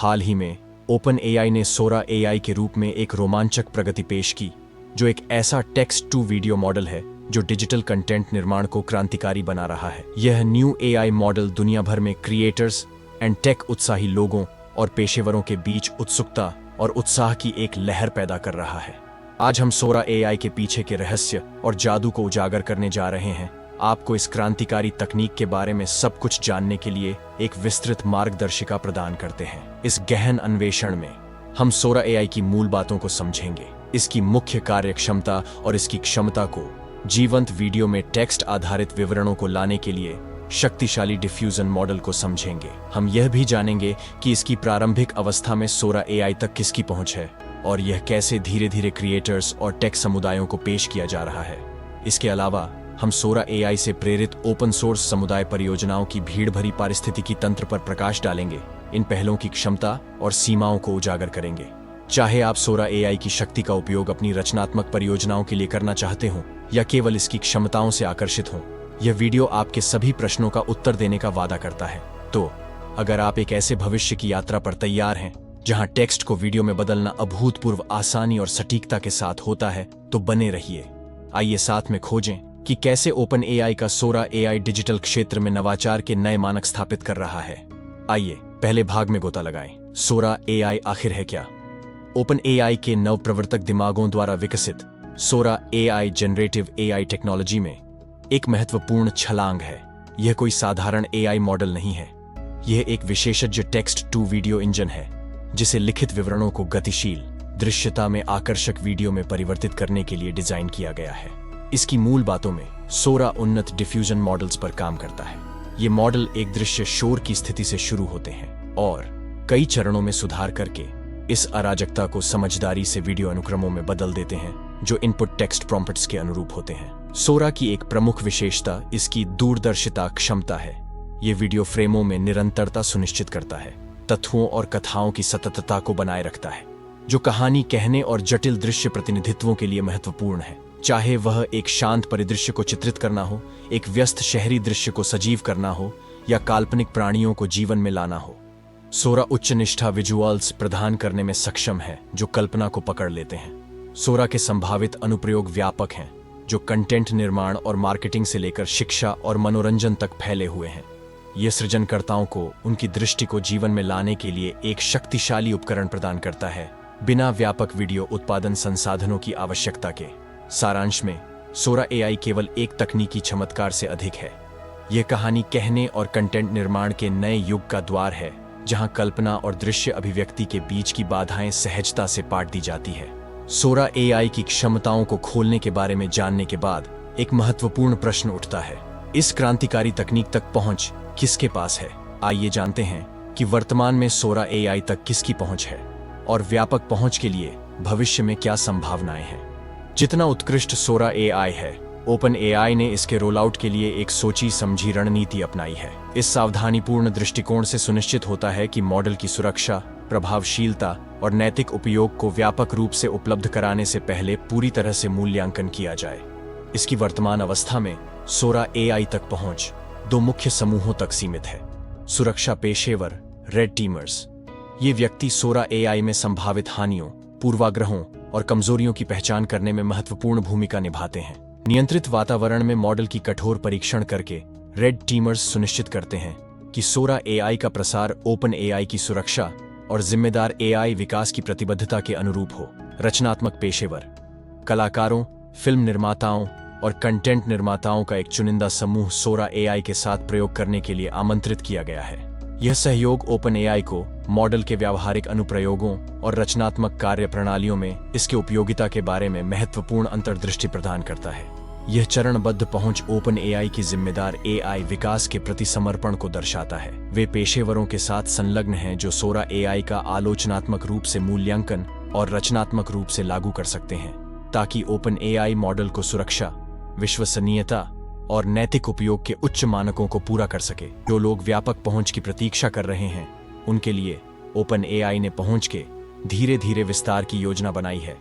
हाल ही में open AI ने सोरा AI के रूप में एक रोमांचक प्रगति पेश की, जो एक ऐसा टेक्स्ट टू वीडियो मॉडल है जो डिजिटल कंटेंट निर्माण को क्रांतिकारी बना रहा है। यह न्यू एआई मॉडल दुनिया भर में क्रिएटर्स एंड टेक उत्साही लोगों और पेशेवरों के बीच उत्सुकता और उत्साह की एक लहर पैदा कर रहा है। आज हम सोरा एआई के पीछे के रहस्य और जादू को उजागर करने जा रहे हैं। आपको इस क्रांतिकारी तकनीक के बारे में सब कुछ जानने के लिए एक विस्तृत मार्गदर्शिका प्रदान करते हैं। इस गहन अन्वेषण में हम सोरा एआई की मूल बातों को समझेंगे, इसकी मुख्य कार्यक्षमता और इसकी क्षमता को जीवंत वीडियो में टेक्स्ट आधारित विवरणों को लाने के लिए शक्तिशाली डिफ्यूजन मॉडल को समझेंगे। हम यह भी जानेंगे कि इसकी प्रारंभिक अवस्था में सोरा एआई तक किसकी पहुंच है और यह कैसे धीरे धीरे क्रिएटर्स और टेक समुदायों को पेश किया जा रहा है। इसके अलावा हम सोरा एआई से प्रेरित ओपन सोर्स समुदाय परियोजनाओं की भीड़ भरी पारिस्थितिकी तंत्र पर प्रकाश डालेंगे, इन पहलों की क्षमता और सीमाओं को उजागर करेंगे। चाहे आप सोरा एआई की शक्ति का उपयोग अपनी रचनात्मक परियोजनाओं के लिए करना चाहते हो या केवल इसकी क्षमताओं से आकर्षित हो, यह वीडियो आपके सभी प्रश्नों का उत्तर देने का वादा करता है। तो अगर आप एक ऐसे भविष्य की यात्रा पर तैयार हैं जहां टेक्स्ट को वीडियो में बदलना अभूतपूर्व आसानी और सटीकता के साथ होता है, तो बने रहिए। आइए साथ में खोजें कि कैसे ओपन एआई का सोरा एआई डिजिटल क्षेत्र में नवाचार के नए मानक स्थापित कर रहा है। आइए पहले भाग में गोता लगाएं। सोरा एआई आखिर है क्या? ओपन एआई के नवप्रवर्तक दिमागों द्वारा विकसित सोरा एआई जनरेटिव एआई टेक्नोलॉजी में एक महत्वपूर्ण छलांग है। यह कोई साधारण एआई मॉडल नहीं है, यह एक विशेषज्ञ टेक्स्ट टू वीडियो इंजन है जिसे लिखित विवरणों को गतिशील दृश्यता में आकर्षक वीडियो में परिवर्तित करने के लिए डिजाइन किया गया है। इसकी मूल बातों में सोरा उन्नत डिफ्यूजन मॉडल्स पर काम करता है। ये मॉडल एक दृश्य शोर की स्थिति से शुरू होते हैं और कई चरणों में सुधार करके इस अराजकता को समझदारी से वीडियो अनुक्रमों में बदल देते हैं जो इनपुट टेक्स्ट प्रॉम्प्ट्स के अनुरूप होते हैं। सोरा की एक प्रमुख विशेषता इसकी दूरदर्शिता क्षमता है। ये वीडियो फ्रेमों में निरंतरता सुनिश्चित करता है, तथ्यों और कथाओं की सततता को बनाए रखता है, जो कहानी कहने और जटिल दृश्य प्रतिनिधित्वों के लिए महत्वपूर्ण है। चाहे वह एक शांत परिदृश्य को चित्रित करना हो, एक व्यस्त शहरी दृश्य को सजीव करना हो या काल्पनिक प्राणियों को जीवन में लाना हो, सोरा उच्च निष्ठा विजुअल्स प्रदान करने में सक्षम है जो कल्पना को पकड़ लेते हैं। सोरा के संभावित अनुप्रयोग व्यापक हैं, जो कंटेंट निर्माण और मार्केटिंग से लेकर शिक्षा और मनोरंजन तक फैले हुए हैं। यह सृजनकर्ताओं को उनकी दृष्टि को जीवन में लाने के लिए एक शक्तिशाली उपकरण प्रदान करता है, बिना व्यापक वीडियो उत्पादन संसाधनों की आवश्यकता के। सारांश में, सोरा एआई केवल एक तकनीकी चमत्कार से अधिक है। यह कहानी कहने और कंटेंट निर्माण के नए युग का द्वार है, जहां कल्पना और दृश्य अभिव्यक्ति के बीच की बाधाएं सहजता से पाट दी जाती है। सोरा एआई की क्षमताओं को खोलने के बारे में जानने के बाद एक महत्वपूर्ण प्रश्न उठता है, इस क्रांतिकारी तकनीक तक पहुंच किसके पास है? आइए जानते हैं कि वर्तमान में सोरा एआई तक किसकी पहुंच है और व्यापक पहुंच के लिए भविष्य में क्या संभावनाएं हैं। जितना उत्कृष्ट सोरा एआई है, ओपन एआई ने इसके रोलआउट के लिए एक सोची समझी रणनीति अपनाई है। इस सावधानीपूर्ण दृष्टिकोण से सुनिश्चित होता है कि मॉडल की सुरक्षा, प्रभावशीलता और नैतिक उपयोग को व्यापक रूप से उपलब्ध कराने से पहले पूरी तरह से मूल्यांकन किया जाए। इसकी वर्तमान अवस्था में सोरा एआई तक पहुंच दो मुख्य समूहों तक सीमित है। सुरक्षा पेशेवर, रेड टीमर्स। ये व्यक्ति सोरा एआई में संभावित हानियों, पूर्वाग्रहों और कमजोरियों की पहचान करने में महत्वपूर्ण भूमिका निभाते हैं। नियंत्रित वातावरण में मॉडल की कठोर परीक्षण करके रेड टीमर्स सुनिश्चित करते हैं कि सोरा एआई का प्रसार ओपन एआई की सुरक्षा और जिम्मेदार एआई विकास की प्रतिबद्धता के अनुरूप हो। रचनात्मक पेशेवर, कलाकारों, फिल्म निर्माताओं और कंटेंट निर्माताओं का एक चुनिंदा समूह सोरा एआई के साथ प्रयोग करने के लिए आमंत्रित किया गया है। यह सहयोग ओपन एआई को मॉडल के व्यावहारिक अनुप्रयोगों और रचनात्मक कार्य प्रणालियों में इसके उपयोगिता के बारे में महत्वपूर्ण अंतर्दृष्टि प्रदान करता है। यह चरणबद्ध पहुंच ओपन एआई की जिम्मेदार एआई विकास के प्रति समर्पण को दर्शाता है। वे पेशेवरों के साथ संलग्न हैं जो सोरा एआई का आलोचनात्मक रूप से मूल्यांकन और रचनात्मक रूप से लागू कर सकते हैं, ताकि ओपन एआई मॉडल को सुरक्षा, विश्वसनीयता और नैतिक उपयोग के उच्च मानकों को पूरा कर सके। जो लोग व्यापक पहुंच की प्रतीक्षा कर रहे हैं, उनके लिए ओपन एआई ने पहुंच के धीरे धीरे विस्तार की योजना बनाई है।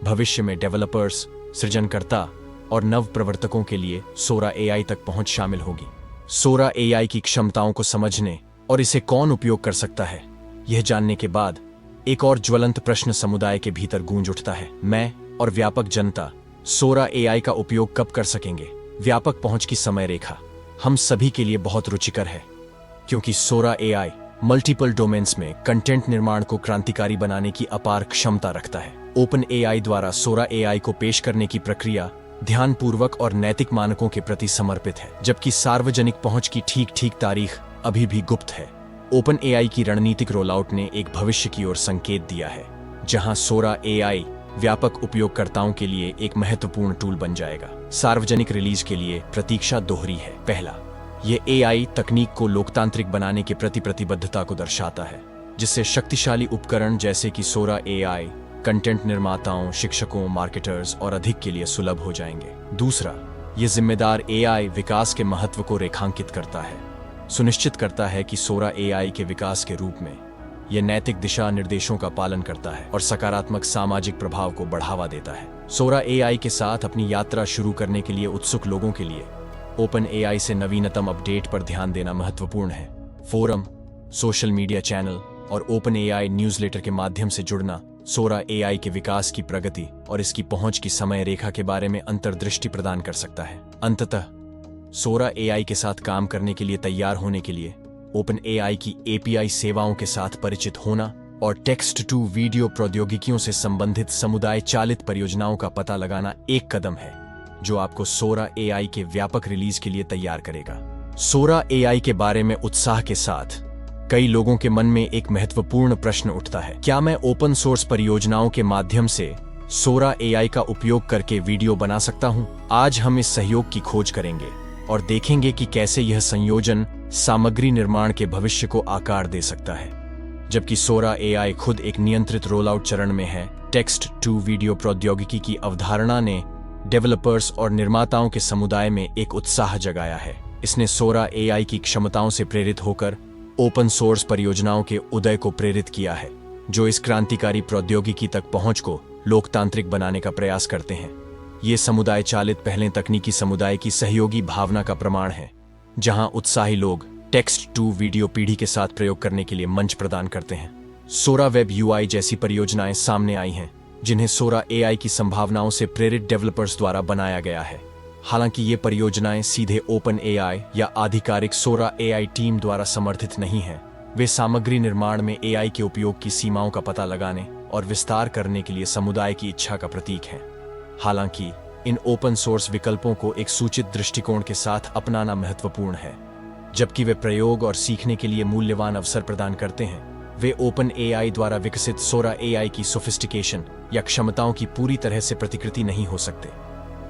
भविष्य में डेवलपर्स, सृजनकर्ता और नव प्रवर्तकों के लिए सोरा एआई तक पहुंच शामिल होगी। सोरा एआई की क्षमताओं को समझने और इसे कौन उपयोग कर सकता है, यह जानने के बाद एक और ज्वलंत प्रश्न समुदाय के भीतर गूंज उठता है। मैं और व्यापक जनता सोरा एआई का उपयोग कब कर सकेंगे? व्यापक पहुंच की समय रेखा हम सभी के लिए बहुत रुचिकर है, क्योंकि सोरा एआई मल्टीपल डोमेन्स में कंटेंट निर्माण को क्रांतिकारी बनाने की अपार क्षमता रखता है। ओपन एआई द्वारा सोरा एआई को पेश करने की प्रक्रिया ध्यानपूर्वक और नैतिक मानकों के प्रति समर्पित है, जबकि सार्वजनिक पहुंच की ठीक तारीख अभी भी गुप्त है। ओपन एआई की रणनीतिक रोलआउट ने एक भविष्य की ओर संकेत दिया है, जहां सोरा एआई व्यापक उपयोगकर्ताओं के लिए एक महत्वपूर्ण टूल बन जाएगा। सार्वजनिक रिलीज के लिए प्रतीक्षा दोहरी है। पहला, ये एआई तकनीक को लोकतांत्रिक बनाने के प्रति प्रतिबद्धता को दर्शाता है, जिससे शक्तिशाली उपकरण जैसे कि सोरा एआई कंटेंट निर्माताओं, शिक्षकों, मार्केटर्स और अधिक के लिए सुलभ हो जाएंगे। दूसरा, ये जिम्मेदार एआई विकास के महत्व को रेखांकित करता है, सुनिश्चित करता है कि सोरा एआई के विकास के रूप में यह नैतिक दिशा निर्देशों का पालन करता है और सकारात्मक सामाजिक प्रभाव को बढ़ावा देता है। सोरा एआई के साथ अपनी यात्रा शुरू करने के लिए उत्सुक लोगों के लिए ओपन एआई से नवीनतम अपडेट पर ध्यान देना महत्वपूर्ण है। फोरम, सोशल मीडिया चैनल और ओपन एआई न्यूज़लेटर के माध्यम से जुड़ना सोरा एआई के विकास की प्रगति और इसकी पहुंच की समय रेखा के बारे में अंतर्दृष्टि प्रदान कर सकता है। अंततः सोरा एआई के साथ काम करने के लिए तैयार होने के लिए ओपन एआई की एपीआई सेवाओं के साथ परिचित होना और टेक्स्ट टू वीडियो प्रौद्योगिकियों से संबंधित समुदाय चालित परियोजनाओं का पता लगाना एक कदम है, जो आपको सोरा एआई के व्यापक रिलीज के लिए तैयार करेगा। सोरा एआई के बारे में उत्साह के साथ कई लोगों के मन में एक महत्वपूर्ण प्रश्न उठता है, क्या मैं ओपन सोर्स परियोजनाओं के माध्यम से सोरा एआई का उपयोग करके वीडियो बना सकता हूं? आज हम इस सहयोग की खोज करेंगे और देखेंगे कि कैसे यह संयोजन सामग्री निर्माण के भविष्य को आकार दे सकता है। जबकि सोरा एआई खुद एक नियंत्रित रोलआउट चरण में है, टेक्स्ट टू वीडियो प्रौद्योगिकी की अवधारणा ने डेवलपर्स और निर्माताओं के समुदाय में एक उत्साह जगाया है। इसने सोरा एआई की क्षमताओं से प्रेरित होकर ओपन सोर्स परियोजनाओं के उदय को प्रेरित किया है, जो इस क्रांतिकारी प्रौद्योगिकी तक पहुंच को लोकतांत्रिक बनाने का प्रयास करते हैं। ये समुदाय चालित पहले तकनीकी समुदाय की सहयोगी भावना का प्रमाण है, जहां उत्साही लोग टेक्स्ट टू वीडियो पीढ़ी के साथ प्रयोग करने के लिए मंच प्रदान करते हैं। सोरा वेब यूआई जैसी परियोजनाएं सामने आई हैं, जिन्हें सोरा एआई की संभावनाओं से प्रेरित डेवलपर्स द्वारा बनाया गया है। हालांकि ये परियोजनाएं सीधे ओपन एआई या आधिकारिक सोरा एआई टीम द्वारा समर्थित नहीं हैं। वे सामग्री निर्माण में एआई के उपयोग की सीमाओं का पता लगाने और विस्तार करने के लिए समुदाय की इच्छा का प्रतीक हैं। हालांकि इन ओपन सोर्स विकल्पों को एक सूचित दृष्टिकोण के साथ अपनाना महत्वपूर्ण है। जबकि वे प्रयोग और सीखने के लिए मूल्यवान अवसर प्रदान करते हैं, वे ओपन एआई द्वारा विकसित सोरा एआई की सोफिस्टिकेशन या क्षमताओं की पूरी तरह से प्रतिकृति नहीं हो सकते।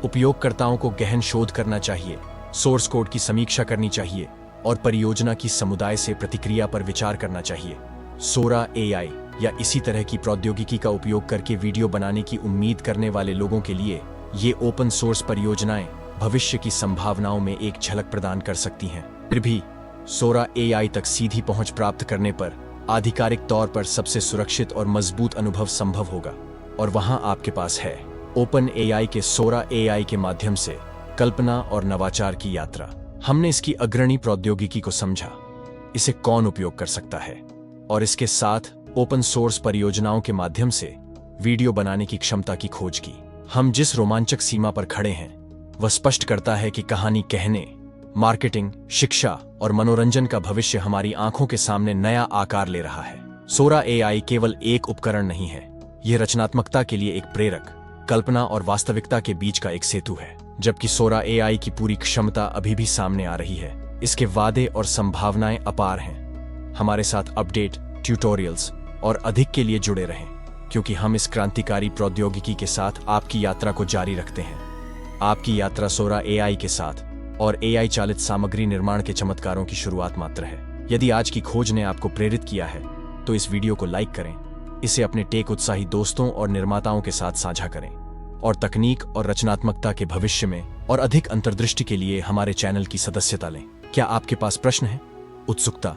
उपयोगकर्ताओं को गहन शोध करना चाहिए, सोर्स कोड की समीक्षा करनी चाहिए और परियोजना की समुदाय से प्रतिक्रिया पर विचार करना चाहिए। सोरा एआई या इसी तरह की प्रौद्योगिकी का उपयोग करके वीडियो बनाने की उम्मीद करने वाले लोगों के लिए ये ओपन सोर्स परियोजनाएं भविष्य की संभावनाओं में एक झलक प्रदान कर सकती हैं। फिर भी सोरा एआई तक सीधी पहुंच प्राप्त करने पर आधिकारिक तौर पर सबसे सुरक्षित और मजबूत अनुभव संभव होगा, और वहां आपके पास है ओपन एआई के सोरा एआई के माध्यम से कल्पना और नवाचार की यात्रा। हमने इसकी अग्रणी प्रौद्योगिकी को समझा, इसे कौन उपयोग कर सकता है, और इसके साथ ओपन सोर्स परियोजनाओं के माध्यम से वीडियो बनाने की क्षमता की खोज की। हम जिस रोमांचक सीमा पर खड़े हैं वह स्पष्ट करता है कि कहानी कहने, मार्केटिंग, शिक्षा और मनोरंजन का भविष्य हमारी आंखों के सामने नया आकार ले रहा है। सोरा एआई केवल एक उपकरण नहीं है, यह रचनात्मकता के लिए एक प्रेरक, कल्पना और वास्तविकता के बीच का एक सेतु है। जबकि सोरा एआई की पूरी क्षमता अभी भी सामने आ रही है, इसके वादे और संभावनाएं अपार हैं। हमारे साथ अपडेट, ट्यूटोरियल्स और अधिक के लिए जुड़े रहें, क्योंकि हम इस क्रांतिकारी प्रौद्योगिकी के साथ आपकी यात्रा को जारी रखते हैं। आपकी यात्रा सोरा एआई के साथ और एआई चालित सामग्री निर्माण के चमत्कारों की शुरुआत मात्र है। यदि आज की खोज ने आपको प्रेरित किया है तो इस वीडियो को लाइक करें, इसे अपने टेक उत्साही दोस्तों और निर्माताओं के साथ साझा करें, और तकनीक और रचनात्मकता के भविष्य में और अधिक अंतर्दृष्टि के लिए हमारे चैनल की सदस्यता लें। क्या आपके पास प्रश्न है, उत्सुकता,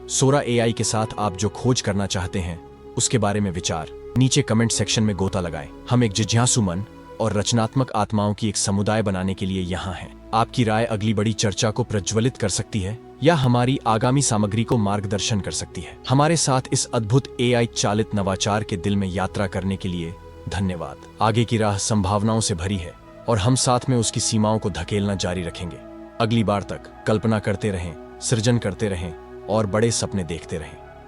सोरा एआई के साथ आप जो खोज करना चाहते हैं उसके बारे में विचार, नीचे कमेंट सेक्शन में गोता लगाएं। हम एक जिज्ञासु मन और रचनात्मक आत्माओं की एक समुदाय बनाने के लिए यहाँ हैं। आपकी राय अगली बड़ी चर्चा को प्रज्वलित कर सकती है। या हमारी आगामी सामग्री को मार्गदर्शन कर सकती है। हमारे साथ इस अद्भुत एआई चालित नवाचार के दिल में यात्रा करने के लिए धन्यवाद। आगे की राह संभावनाओं से भरी है और हम साथ में उसकी सीमाओं को धकेलना जारी रखेंगे। अगली बार तक कल्पना करते रहें, सृजन करते रहें और बड़े सपने देखते रहें।